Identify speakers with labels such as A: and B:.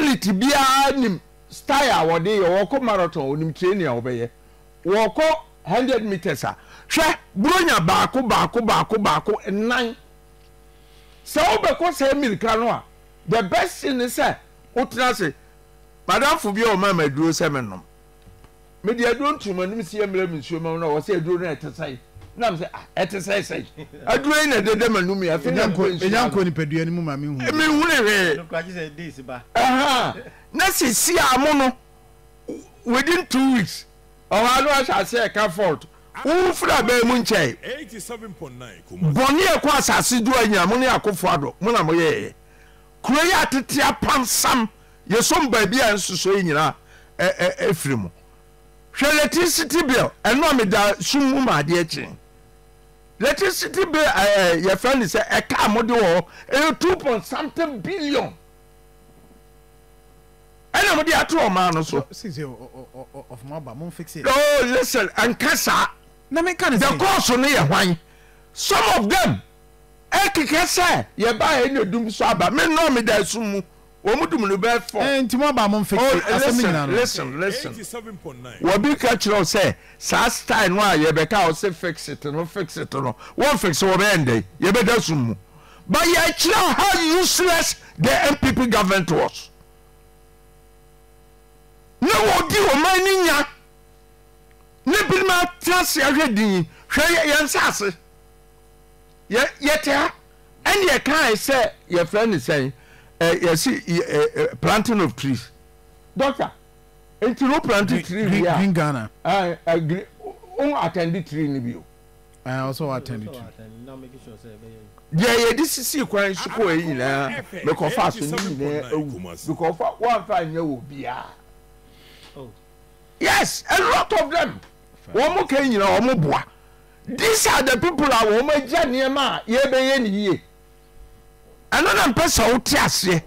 A: athlete bia nim style wo de wo ko marathon onim training wo be ye wo ko 100 meters a hwe bronya baako nan so wo be ko say milka no a the best thing is say utra say madam fo bia o ma maduro se menom me de aduro ntuma nim se emre mi nsuo ma no wo say aduro na etesai na me say etesai aduro na de manum ya fe
B: enyanko ni pedua ni mu ma me hu
A: me hu ne we
C: no kwaji say days ba
A: na si amo no within 2 weeks or I know I say can fault who fra be mu nchai 87.9 boni e kwa asase du anya mo ne akofo ado mo na mo ye kuro ya tete apansam ye som ba bia nsoso nyina efiri mu hwe electricity bill eno me da sumu ma de echi electricity bill ye friend say e ka mo de wo 2.something billion I know the atro man so
B: of maba mon fix it.
A: Oh listen and kasa
B: na me kan
A: the course no ye hwan some of them ekeke say ye ba e no dum so aba me no me da sumu o mu dum no be for
B: enti maba mon fix it
A: listen 87.9 we be catch no say sa style no ye be ka o say fix it no one fix o be ende ye be da sumu but ye kira how useless the NPP government was. No wodi o mani nya ne bilma tiase ahwedin hwe yensase yeta and ye kan say your friend is saying you see planting of trees doctor enti no planting tree
B: green Ghana
A: agree on attend tree ni bio
B: I also attend it
C: now making sure say
A: yeah this is kwan suko yi na me ko fa so ni na because one find you will be yes a lot of them womo kan nyina womo boa these are the people that womo gya niema ye be ye ni ye another person wo ti ase